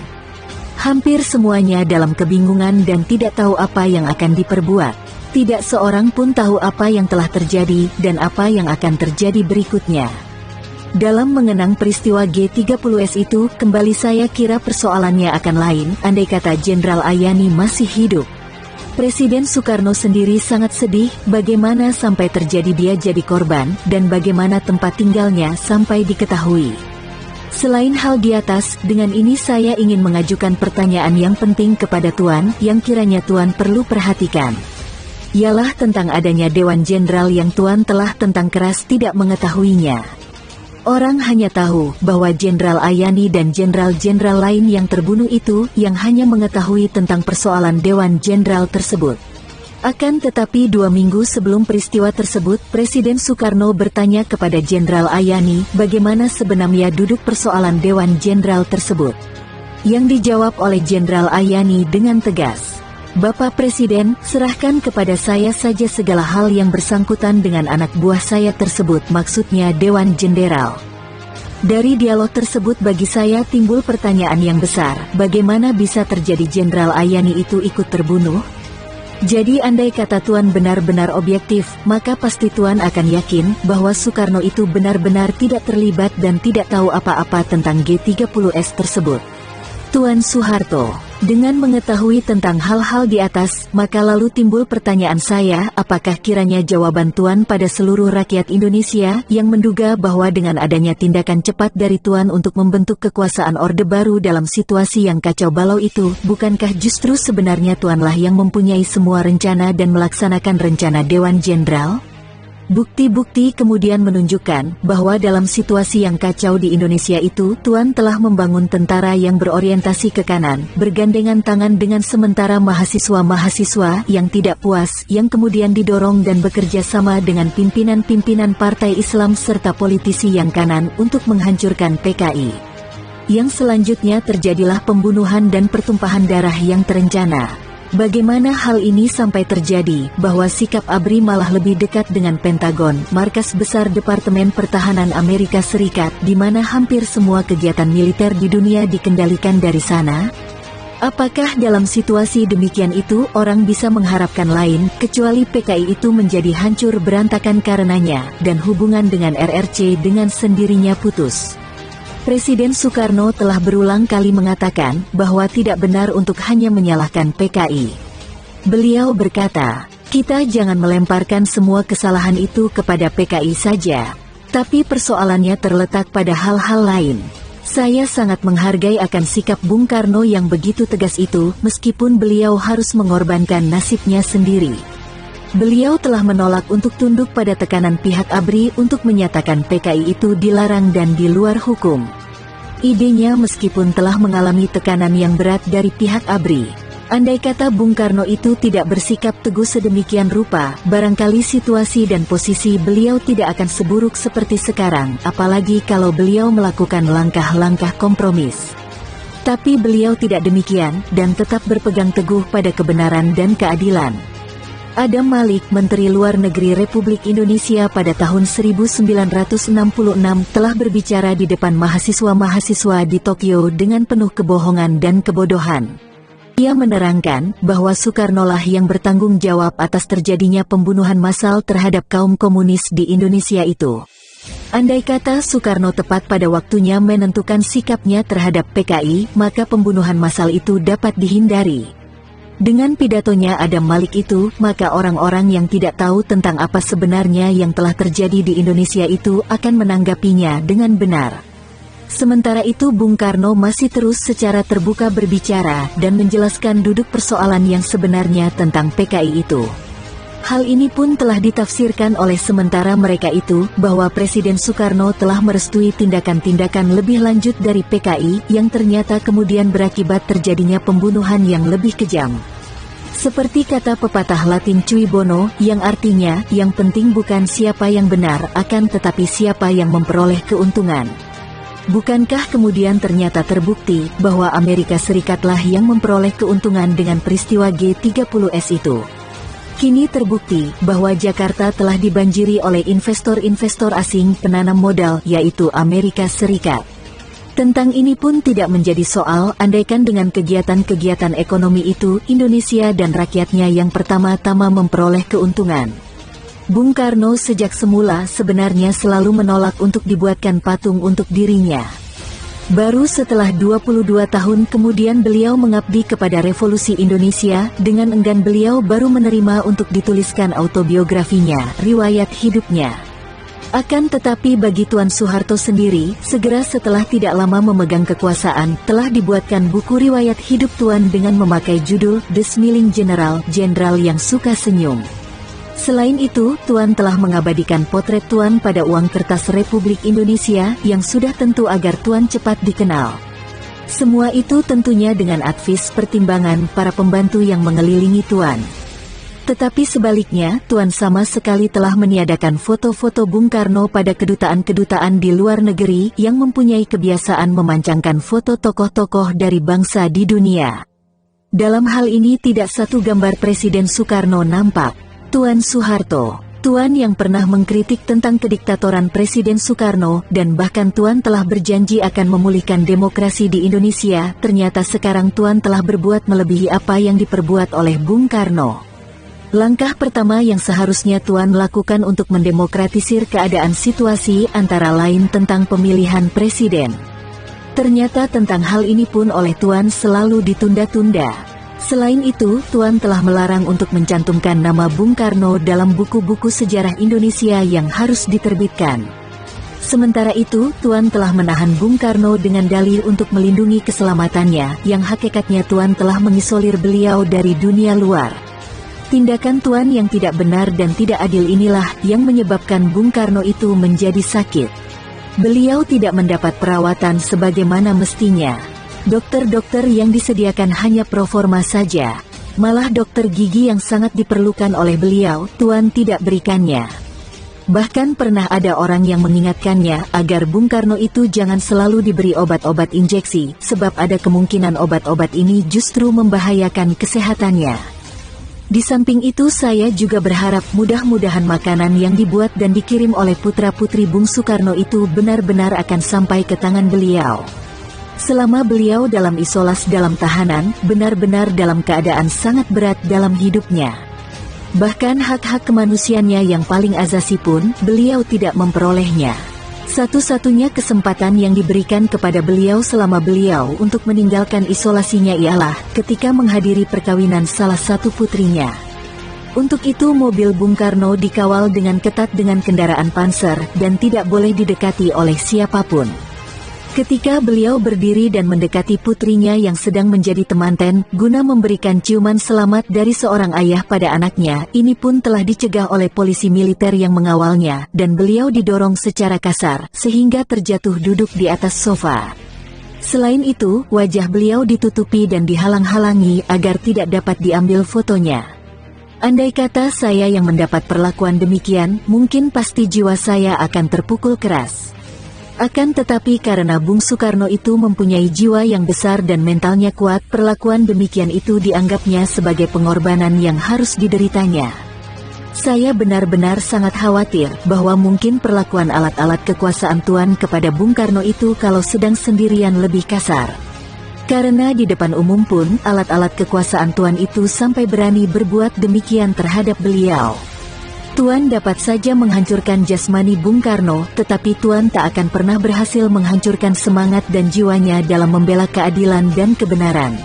Hampir semuanya dalam kebingungan dan tidak tahu apa yang akan diperbuat. Tidak seorang pun tahu apa yang telah terjadi dan apa yang akan terjadi berikutnya. Dalam mengenang peristiwa G30S itu, kembali saya kira persoalannya akan lain, andai kata Jenderal Ayani masih hidup. Presiden Soekarno sendiri sangat sedih bagaimana sampai terjadi dia jadi korban, dan bagaimana tempat tinggalnya sampai diketahui. Selain hal di atas, dengan ini saya ingin mengajukan pertanyaan yang penting kepada Tuan, yang kiranya Tuan perlu perhatikan. Ialah tentang adanya Dewan Jenderal yang Tuan telah tentang keras tidak mengetahuinya. Orang hanya tahu bahwa Jenderal Ayani dan jenderal-jenderal lain yang terbunuh itu yang hanya mengetahui tentang persoalan Dewan Jenderal tersebut. Akan tetapi 2 minggu sebelum peristiwa tersebut, Presiden Soekarno bertanya kepada Jenderal Ayani bagaimana sebenarnya duduk persoalan Dewan Jenderal tersebut. Yang dijawab oleh Jenderal Ayani dengan tegas, "Bapak Presiden, serahkan kepada saya saja segala hal yang bersangkutan dengan anak buah saya tersebut," maksudnya Dewan Jenderal. Dari dialog tersebut bagi saya timbul pertanyaan yang besar, bagaimana bisa terjadi Jenderal Ayani itu ikut terbunuh? Jadi andai kata Tuan benar-benar objektif, maka pasti Tuan akan yakin bahwa Soekarno itu benar-benar tidak terlibat dan tidak tahu apa-apa tentang G30S tersebut. Tuan Soeharto, dengan mengetahui tentang hal-hal di atas, maka lalu timbul pertanyaan saya, apakah kiranya jawaban Tuan pada seluruh rakyat Indonesia yang menduga bahwa dengan adanya tindakan cepat dari Tuan untuk membentuk kekuasaan Orde Baru dalam situasi yang kacau balau itu, bukankah justru sebenarnya Tuanlah yang mempunyai semua rencana dan melaksanakan rencana Dewan Jenderal? Bukti-bukti kemudian menunjukkan bahwa dalam situasi yang kacau di Indonesia itu, Tuan telah membangun tentara yang berorientasi ke kanan, bergandengan tangan dengan sementara mahasiswa-mahasiswa yang tidak puas, yang kemudian didorong dan bekerja sama dengan pimpinan-pimpinan partai Islam serta politisi yang kanan untuk menghancurkan PKI. Yang selanjutnya terjadilah pembunuhan dan pertumpahan darah yang terencana. Bagaimana hal ini sampai terjadi, bahwa sikap ABRI malah lebih dekat dengan Pentagon, markas besar Departemen Pertahanan Amerika Serikat, di mana hampir semua kegiatan militer di dunia dikendalikan dari sana? Apakah dalam situasi demikian itu, orang bisa mengharapkan lain, kecuali PKI itu menjadi hancur berantakan karenanya, dan hubungan dengan RRC dengan sendirinya putus? Presiden Soekarno telah berulang kali mengatakan bahwa tidak benar untuk hanya menyalahkan PKI. Beliau berkata, "Kita jangan melemparkan semua kesalahan itu kepada PKI saja, tapi persoalannya terletak pada hal-hal lain." Saya sangat menghargai akan sikap Bung Karno yang begitu tegas itu, meskipun beliau harus mengorbankan nasibnya sendiri. Beliau telah menolak untuk tunduk pada tekanan pihak ABRI untuk menyatakan PKI itu dilarang dan di luar hukum. Idenya meskipun telah mengalami tekanan yang berat dari pihak ABRI. Andai kata Bung Karno itu tidak bersikap teguh sedemikian rupa, barangkali situasi dan posisi beliau tidak akan seburuk seperti sekarang, apalagi kalau beliau melakukan langkah-langkah kompromis. Tapi beliau tidak demikian, dan tetap berpegang teguh pada kebenaran dan keadilan. Adam Malik, Menteri Luar Negeri Republik Indonesia pada tahun 1966 telah berbicara di depan mahasiswa-mahasiswa di Tokyo dengan penuh kebohongan dan kebodohan. Ia menerangkan bahwa Soekarnolah yang bertanggung jawab atas terjadinya pembunuhan massal terhadap kaum komunis di Indonesia itu. Andai kata Soekarno tepat pada waktunya menentukan sikapnya terhadap PKI, maka pembunuhan massal itu dapat dihindari. Dengan pidatonya Adam Malik itu, maka orang-orang yang tidak tahu tentang apa sebenarnya yang telah terjadi di Indonesia itu akan menanggapinya dengan benar. Sementara itu Bung Karno masih terus secara terbuka berbicara dan menjelaskan duduk persoalan yang sebenarnya tentang PKI itu. Hal ini pun telah ditafsirkan oleh sementara mereka itu, bahwa Presiden Soekarno telah merestui tindakan-tindakan lebih lanjut dari PKI, yang ternyata kemudian berakibat terjadinya pembunuhan yang lebih kejam. Seperti kata pepatah Latin Cui Bono, yang artinya, yang penting bukan siapa yang benar, akan tetapi siapa yang memperoleh keuntungan. Bukankah kemudian ternyata terbukti, bahwa Amerika Serikatlah yang memperoleh keuntungan dengan peristiwa G30S itu? Kini terbukti bahwa Jakarta telah dibanjiri oleh investor-investor asing penanam modal, yaitu Amerika Serikat. Tentang ini pun tidak menjadi soal, andaikan dengan kegiatan-kegiatan ekonomi itu, Indonesia dan rakyatnya yang pertama-tama memperoleh keuntungan. Bung Karno sejak semula sebenarnya selalu menolak untuk dibuatkan patung untuk dirinya. Baru setelah 22 tahun kemudian beliau mengabdi kepada Revolusi Indonesia, dengan enggan beliau baru menerima untuk dituliskan autobiografinya, riwayat hidupnya. Akan tetapi bagi Tuan Soeharto sendiri, segera setelah tidak lama memegang kekuasaan, telah dibuatkan buku riwayat hidup Tuan dengan memakai judul The Smiling General, Jenderal yang suka senyum. Selain itu, Tuan telah mengabadikan potret Tuan pada uang kertas Republik Indonesia, yang sudah tentu agar Tuan cepat dikenal. Semua itu tentunya dengan advis pertimbangan para pembantu yang mengelilingi Tuan. Tetapi sebaliknya, Tuan sama sekali telah meniadakan foto-foto Bung Karno pada kedutaan-kedutaan di luar negeri yang mempunyai kebiasaan memancangkan foto tokoh-tokoh dari bangsa di dunia. Dalam hal ini tidak satu gambar Presiden Soekarno nampak. Tuan Soeharto, Tuan yang pernah mengkritik tentang kediktatoran Presiden Soekarno dan bahkan Tuan telah berjanji akan memulihkan demokrasi di Indonesia, ternyata sekarang Tuan telah berbuat melebihi apa yang diperbuat oleh Bung Karno. Langkah pertama yang seharusnya Tuan lakukan untuk mendemokratisir keadaan situasi antara lain tentang pemilihan presiden. Ternyata tentang hal ini pun oleh Tuan selalu ditunda-tunda. Selain itu, Tuan telah melarang untuk mencantumkan nama Bung Karno dalam buku-buku sejarah Indonesia yang harus diterbitkan. Sementara itu, Tuan telah menahan Bung Karno dengan dalih untuk melindungi keselamatannya, yang hakikatnya Tuan telah mengisolir beliau dari dunia luar. Tindakan Tuan yang tidak benar dan tidak adil inilah yang menyebabkan Bung Karno itu menjadi sakit. Beliau tidak mendapat perawatan sebagaimana mestinya. Dokter-dokter yang disediakan hanya proforma saja. Malah dokter gigi yang sangat diperlukan oleh beliau, Tuan tidak berikannya. Bahkan pernah ada orang yang mengingatkannya agar Bung Karno itu jangan selalu diberi obat-obat injeksi, sebab ada kemungkinan obat-obat ini justru membahayakan kesehatannya. Di samping itu saya juga berharap mudah-mudahan makanan yang dibuat dan dikirim oleh putra-putri Bung Soekarno itu benar-benar akan sampai ke tangan beliau. Selama beliau dalam isolasi dalam tahanan, benar-benar dalam keadaan sangat berat dalam hidupnya. Bahkan hak-hak kemanusiaannya yang paling azasi pun, beliau tidak memperolehnya. Satu-satunya kesempatan yang diberikan kepada beliau selama beliau untuk meninggalkan isolasinya ialah ketika menghadiri perkawinan salah satu putrinya. Untuk itu mobil Bung Karno dikawal dengan ketat dengan kendaraan panser dan tidak boleh didekati oleh siapapun. Ketika beliau berdiri dan mendekati putrinya yang sedang menjadi temanten, guna memberikan ciuman selamat dari seorang ayah pada anaknya, ini pun telah dicegah oleh polisi militer yang mengawalnya, dan beliau didorong secara kasar, sehingga terjatuh duduk di atas sofa. Selain itu, wajah beliau ditutupi dan dihalang-halangi agar tidak dapat diambil fotonya. Andai kata saya yang mendapat perlakuan demikian, mungkin pasti jiwa saya akan terpukul keras. Akan tetapi karena Bung Soekarno itu mempunyai jiwa yang besar dan mentalnya kuat, perlakuan demikian itu dianggapnya sebagai pengorbanan yang harus dideritanya. Saya benar-benar sangat khawatir bahwa mungkin perlakuan alat-alat kekuasaan Tuan kepada Bung Karno itu kalau sedang sendirian lebih kasar. Karena di depan umum pun alat-alat kekuasaan Tuan itu sampai berani berbuat demikian terhadap beliau. Tuan dapat saja menghancurkan jasmani Bung Karno, tetapi Tuan tak akan pernah berhasil menghancurkan semangat dan jiwanya dalam membela keadilan dan kebenaran.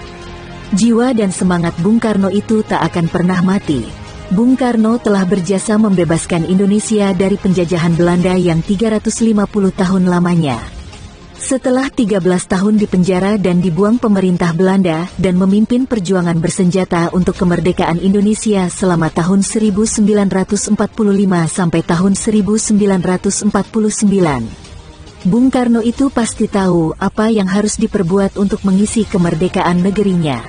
Jiwa dan semangat Bung Karno itu tak akan pernah mati. Bung Karno telah berjasa membebaskan Indonesia dari penjajahan Belanda yang 350 tahun lamanya. Setelah 13 tahun di penjara dan dibuang pemerintah Belanda, dan memimpin perjuangan bersenjata untuk kemerdekaan Indonesia selama tahun 1945 sampai tahun 1949. Bung Karno itu pasti tahu apa yang harus diperbuat untuk mengisi kemerdekaan negerinya.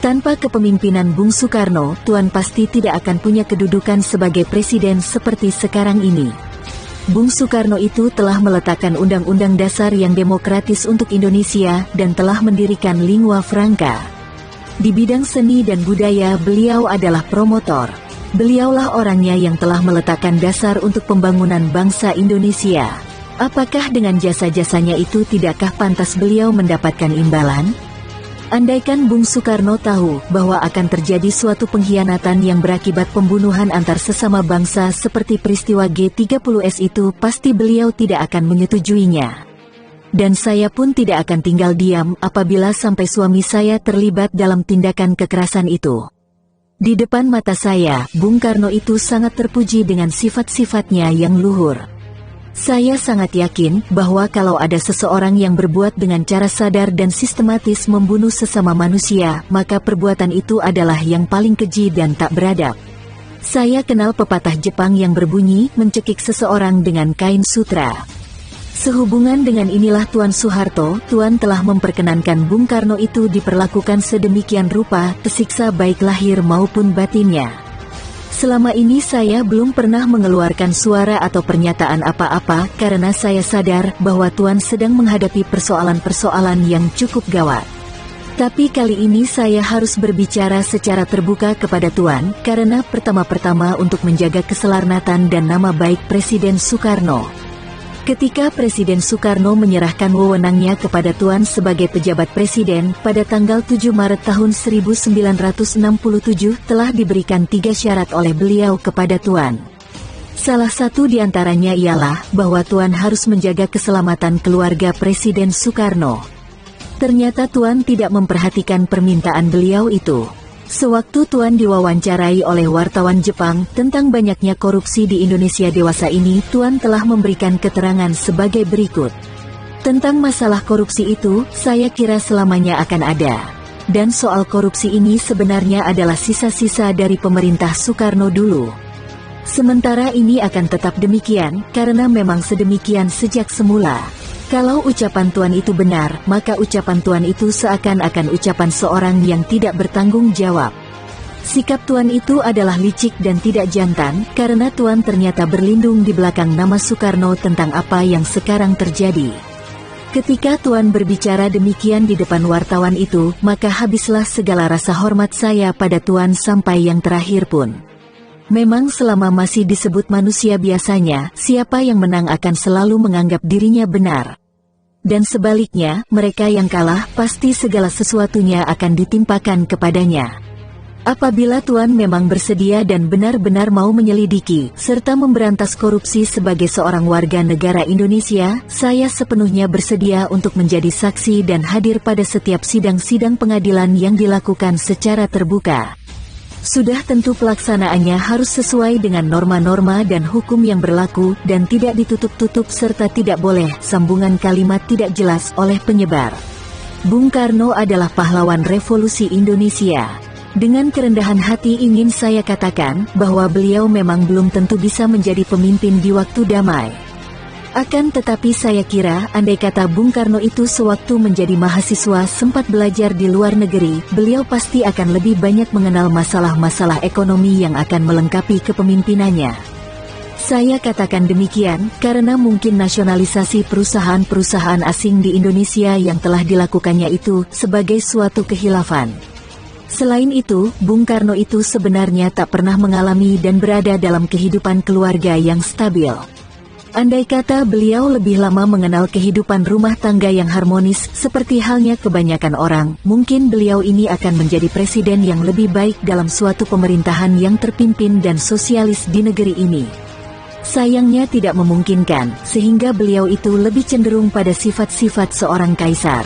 Tanpa kepemimpinan Bung Soekarno, Tuan pasti tidak akan punya kedudukan sebagai presiden seperti sekarang ini. Bung Soekarno itu telah meletakkan undang-undang dasar yang demokratis untuk Indonesia dan telah mendirikan lingua franca. Di bidang seni dan budaya beliau adalah promotor. Beliaulah orangnya yang telah meletakkan dasar untuk pembangunan bangsa Indonesia. Apakah dengan jasa-jasanya itu tidakkah pantas beliau mendapatkan imbalan? Andaikan Bung Soekarno tahu bahwa akan terjadi suatu pengkhianatan yang berakibat pembunuhan antar sesama bangsa seperti peristiwa G30S itu, pasti beliau tidak akan menyetujuinya. Dan saya pun tidak akan tinggal diam apabila sampai suami saya terlibat dalam tindakan kekerasan itu. Di depan mata saya, Bung Karno itu sangat terpuji dengan sifat-sifatnya yang luhur. Saya sangat yakin bahwa kalau ada seseorang yang berbuat dengan cara sadar dan sistematis membunuh sesama manusia, maka perbuatan itu adalah yang paling keji dan tak beradab. Saya kenal pepatah Jepang yang berbunyi, mencekik seseorang dengan kain sutra. Sehubungan dengan inilah Tuan Soeharto, Tuan telah memperkenankan Bung Karno itu diperlakukan sedemikian rupa, tersiksa baik lahir maupun batinnya. Selama ini saya belum pernah mengeluarkan suara atau pernyataan apa-apa karena saya sadar bahwa Tuan sedang menghadapi persoalan-persoalan yang cukup gawat. Tapi kali ini saya harus berbicara secara terbuka kepada Tuan karena pertama-tama untuk menjaga keselamatan dan nama baik Presiden Soekarno. Ketika Presiden Soekarno menyerahkan wewenangnya kepada Tuan sebagai pejabat presiden pada tanggal 7 Maret tahun 1967 telah diberikan 3 syarat oleh beliau kepada Tuan. Salah satu di antaranya ialah bahwa Tuan harus menjaga keselamatan keluarga Presiden Soekarno. Ternyata Tuan tidak memperhatikan permintaan beliau itu. Sewaktu Tuan diwawancarai oleh wartawan Jepang tentang banyaknya korupsi di Indonesia dewasa ini, Tuan telah memberikan keterangan sebagai berikut. Tentang masalah korupsi itu, saya kira selamanya akan ada. Dan soal korupsi ini sebenarnya adalah sisa-sisa dari pemerintah Soekarno dulu. Sementara ini akan tetap demikian, karena memang sedemikian sejak semula. Kalau ucapan Tuan itu benar, maka ucapan Tuan itu seakan-akan ucapan seorang yang tidak bertanggung jawab. Sikap Tuan itu adalah licik dan tidak jantan, karena Tuan ternyata berlindung di belakang nama Soekarno tentang apa yang sekarang terjadi. Ketika Tuan berbicara demikian di depan wartawan itu, maka habislah segala rasa hormat saya pada Tuan sampai yang terakhir pun. Memang selama masih disebut manusia biasanya, siapa yang menang akan selalu menganggap dirinya benar. Dan sebaliknya, mereka yang kalah pasti segala sesuatunya akan ditimpakan kepadanya. Apabila Tuan memang bersedia dan benar-benar mau menyelidiki, serta memberantas korupsi sebagai seorang warga negara Indonesia, saya sepenuhnya bersedia untuk menjadi saksi dan hadir pada setiap sidang-sidang pengadilan yang dilakukan secara terbuka. Sudah tentu pelaksanaannya harus sesuai dengan norma-norma dan hukum yang berlaku dan tidak ditutup-tutup serta tidak boleh sambungan kalimat tidak jelas oleh penyebar. Bung Karno adalah pahlawan revolusi Indonesia. Dengan kerendahan hati ingin saya katakan bahwa beliau memang belum tentu bisa menjadi pemimpin di waktu damai. Akan tetapi saya kira andai kata Bung Karno itu sewaktu menjadi mahasiswa sempat belajar di luar negeri, beliau pasti akan lebih banyak mengenal masalah-masalah ekonomi yang akan melengkapi kepemimpinannya. Saya katakan demikian karena mungkin nasionalisasi perusahaan-perusahaan asing di Indonesia yang telah dilakukannya itu sebagai suatu khilafan. Selain itu, Bung Karno itu sebenarnya tak pernah mengalami dan berada dalam kehidupan keluarga yang stabil. Andai kata beliau lebih lama mengenal kehidupan rumah tangga yang harmonis seperti halnya kebanyakan orang, mungkin beliau ini akan menjadi presiden yang lebih baik dalam suatu pemerintahan yang terpimpin dan sosialis di negeri ini. Sayangnya tidak memungkinkan, sehingga beliau itu lebih cenderung pada sifat-sifat seorang kaisar.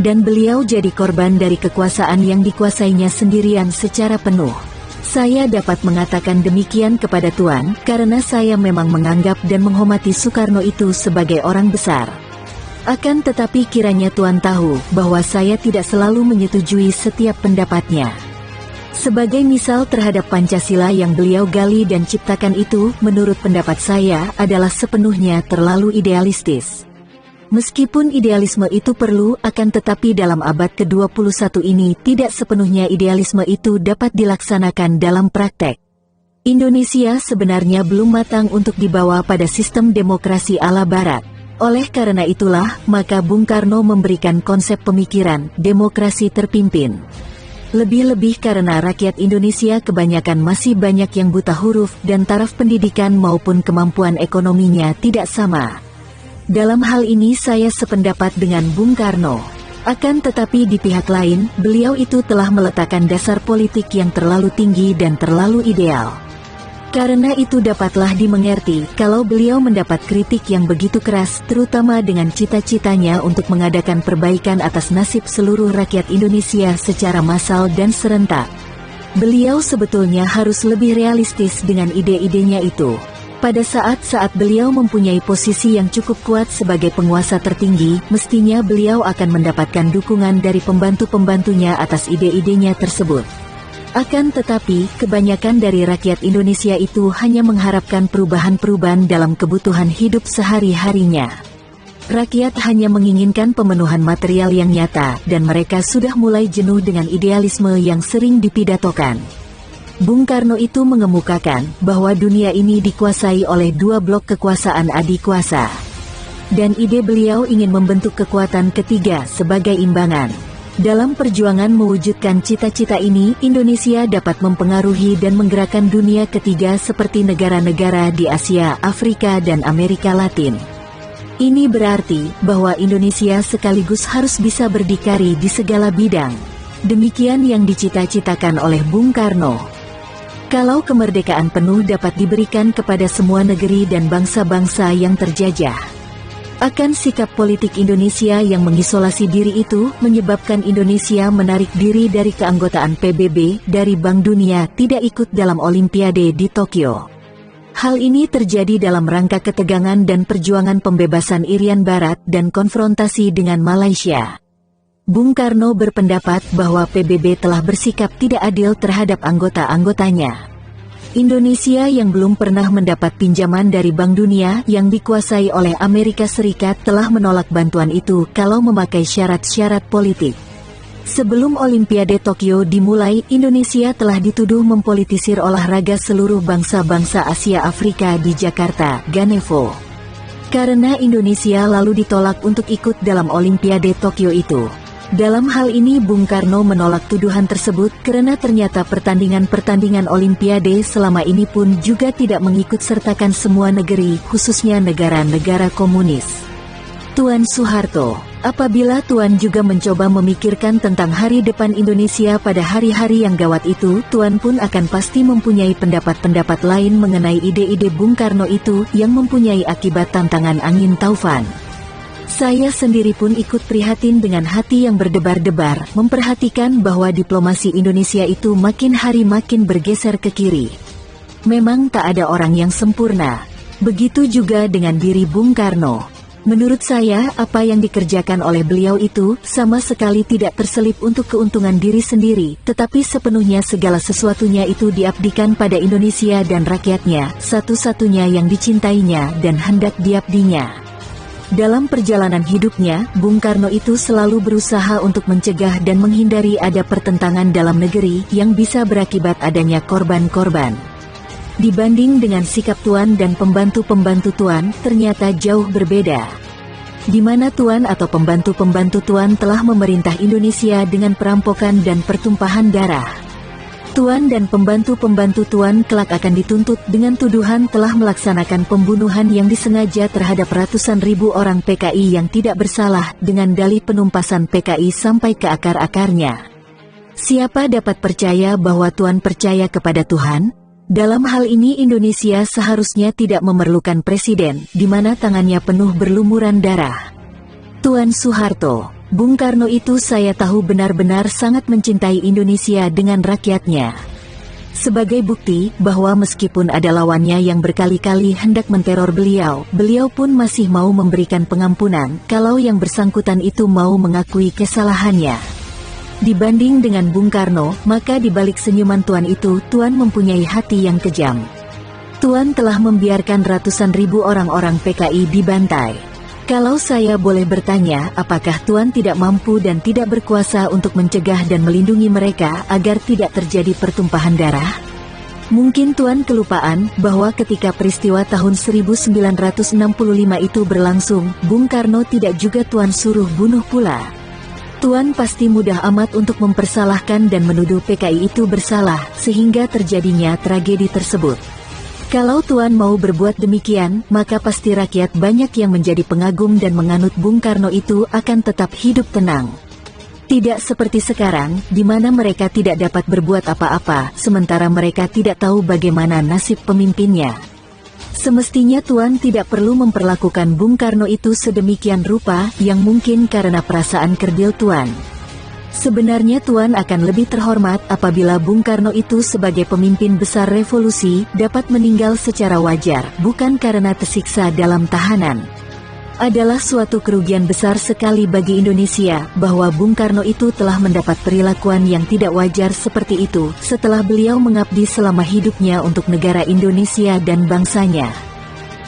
Dan beliau jadi korban dari kekuasaan yang dikuasainya sendirian secara penuh. Saya dapat mengatakan demikian kepada Tuan, karena saya memang menganggap dan menghormati Soekarno itu sebagai orang besar. Akan tetapi kiranya Tuan tahu, bahwa saya tidak selalu menyetujui setiap pendapatnya. Sebagai misal terhadap Pancasila yang beliau gali dan ciptakan itu, menurut pendapat saya, adalah sepenuhnya terlalu idealistis. Meskipun idealisme itu perlu, akan tetapi dalam abad ke-21 ini tidak sepenuhnya idealisme itu dapat dilaksanakan dalam praktek. Indonesia sebenarnya belum matang untuk dibawa pada sistem demokrasi ala Barat. Oleh karena itulah, maka Bung Karno memberikan konsep pemikiran demokrasi terpimpin. Lebih-lebih karena rakyat Indonesia kebanyakan masih banyak yang buta huruf dan taraf pendidikan maupun kemampuan ekonominya tidak sama. Dalam hal ini saya sependapat dengan Bung Karno. Akan tetapi di pihak lain, beliau itu telah meletakkan dasar politik yang terlalu tinggi dan terlalu ideal. Karena itu dapatlah dimengerti kalau beliau mendapat kritik yang begitu keras, terutama dengan cita-citanya untuk mengadakan perbaikan atas nasib seluruh rakyat Indonesia secara massal dan serentak. Beliau sebetulnya harus lebih realistis dengan ide-idenya itu. Pada saat-saat beliau mempunyai posisi yang cukup kuat sebagai penguasa tertinggi, mestinya beliau akan mendapatkan dukungan dari pembantu-pembantunya atas ide-idenya tersebut. Akan tetapi, kebanyakan dari rakyat Indonesia itu hanya mengharapkan perubahan-perubahan dalam kebutuhan hidup sehari-harinya. Rakyat hanya menginginkan pemenuhan material yang nyata, dan mereka sudah mulai jenuh dengan idealisme yang sering dipidatokan. Bung Karno itu mengemukakan bahwa dunia ini dikuasai oleh dua blok kekuasaan adikuasa. Dan ide beliau ingin membentuk kekuatan ketiga sebagai imbangan. Dalam perjuangan mewujudkan cita-cita ini, Indonesia dapat mempengaruhi dan menggerakkan dunia ketiga seperti negara-negara di Asia, Afrika, dan Amerika Latin. Ini berarti bahwa Indonesia sekaligus harus bisa berdikari di segala bidang. Demikian yang dicita-citakan oleh Bung Karno. Kalau kemerdekaan penuh dapat diberikan kepada semua negeri dan bangsa-bangsa yang terjajah, akan sikap politik Indonesia yang mengisolasi diri itu menyebabkan Indonesia menarik diri dari keanggotaan PBB, dari Bank Dunia, tidak ikut dalam Olimpiade di Tokyo. Hal ini terjadi dalam rangka ketegangan dan perjuangan pembebasan Irian Barat dan konfrontasi dengan Malaysia. Bung Karno berpendapat bahwa PBB telah bersikap tidak adil terhadap anggota-anggotanya. Indonesia yang belum pernah mendapat pinjaman dari Bank Dunia yang dikuasai oleh Amerika Serikat telah menolak bantuan itu kalau memakai syarat-syarat politik. Sebelum Olimpiade Tokyo dimulai, Indonesia telah dituduh mempolitisir olahraga seluruh bangsa-bangsa Asia Afrika di Jakarta, Ganevo. Karena Indonesia lalu ditolak untuk ikut dalam Olimpiade Tokyo itu. Dalam hal ini Bung Karno menolak tuduhan tersebut karena ternyata pertandingan-pertandingan Olimpiade selama ini pun juga tidak mengikut sertakan semua negeri, khususnya negara-negara komunis. Tuan Soeharto, apabila Tuan juga mencoba memikirkan tentang hari depan Indonesia pada hari-hari yang gawat itu, Tuan pun akan pasti mempunyai pendapat-pendapat lain mengenai ide-ide Bung Karno itu yang mempunyai akibat tantangan angin taufan. Saya sendiri pun ikut prihatin dengan hati yang berdebar-debar, memperhatikan bahwa diplomasi Indonesia itu makin hari makin bergeser ke kiri. Memang tak ada orang yang sempurna. Begitu juga dengan diri Bung Karno. Menurut saya, apa yang dikerjakan oleh beliau itu sama sekali tidak terselip untuk keuntungan diri sendiri, tetapi sepenuhnya segala sesuatunya itu diabdikan pada Indonesia dan rakyatnya, satu-satunya yang dicintainya dan hendak diabdinya. Dalam perjalanan hidupnya, Bung Karno itu selalu berusaha untuk mencegah dan menghindari ada pertentangan dalam negeri yang bisa berakibat adanya korban-korban. Dibanding dengan sikap Tuan dan pembantu-pembantu Tuan, ternyata jauh berbeda. Di mana Tuan atau pembantu-pembantu Tuan telah memerintah Indonesia dengan perampokan dan pertumpahan darah. Tuan dan pembantu-pembantu Tuan kelak akan dituntut dengan tuduhan telah melaksanakan pembunuhan yang disengaja terhadap ratusan ribu orang PKI yang tidak bersalah dengan dalih penumpasan PKI sampai ke akar-akarnya. Siapa dapat percaya bahwa Tuan percaya kepada Tuhan? Dalam hal ini Indonesia seharusnya tidak memerlukan presiden, di mana tangannya penuh berlumuran darah. Tuan Soeharto, Bung Karno itu saya tahu benar-benar sangat mencintai Indonesia dengan rakyatnya. Sebagai bukti bahwa meskipun ada lawannya yang berkali-kali hendak menteror beliau, beliau pun masih mau memberikan pengampunan kalau yang bersangkutan itu mau mengakui kesalahannya. Dibanding dengan Bung Karno, maka di balik senyuman Tuan itu, Tuan mempunyai hati yang kejam. Tuan telah membiarkan ratusan ribu orang-orang PKI dibantai. Kalau saya boleh bertanya, apakah Tuan tidak mampu dan tidak berkuasa untuk mencegah dan melindungi mereka agar tidak terjadi pertumpahan darah? Mungkin Tuan kelupaan bahwa ketika peristiwa tahun 1965 itu berlangsung, Bung Karno tidak juga Tuan suruh bunuh pula. Tuan pasti mudah amat untuk mempersalahkan dan menuduh PKI itu bersalah, sehingga terjadinya tragedi tersebut. Kalau Tuan mau berbuat demikian, maka pasti rakyat banyak yang menjadi pengagum dan menganut Bung Karno itu akan tetap hidup tenang. Tidak seperti sekarang, di mana mereka tidak dapat berbuat apa-apa, sementara mereka tidak tahu bagaimana nasib pemimpinnya. Semestinya Tuan tidak perlu memperlakukan Bung Karno itu sedemikian rupa, yang mungkin karena perasaan kerdil Tuan. Sebenarnya Tuan akan lebih terhormat apabila Bung Karno itu sebagai pemimpin besar revolusi dapat meninggal secara wajar, bukan karena tersiksa dalam tahanan. Adalah suatu kerugian besar sekali bagi Indonesia bahwa Bung Karno itu telah mendapat perilakuan yang tidak wajar seperti itu setelah beliau mengabdi selama hidupnya untuk negara Indonesia dan bangsanya.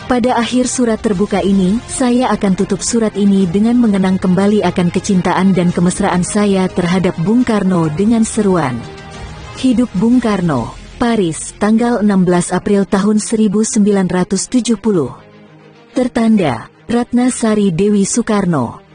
Pada akhir surat terbuka ini, saya akan tutup surat ini dengan mengenang kembali akan kecintaan dan kemesraan saya terhadap Bung Karno dengan seruan, "Hidup Bung Karno!" Paris, tanggal 16 April tahun 1970. Tertanda, Ratna Sari Dewi Soekarno.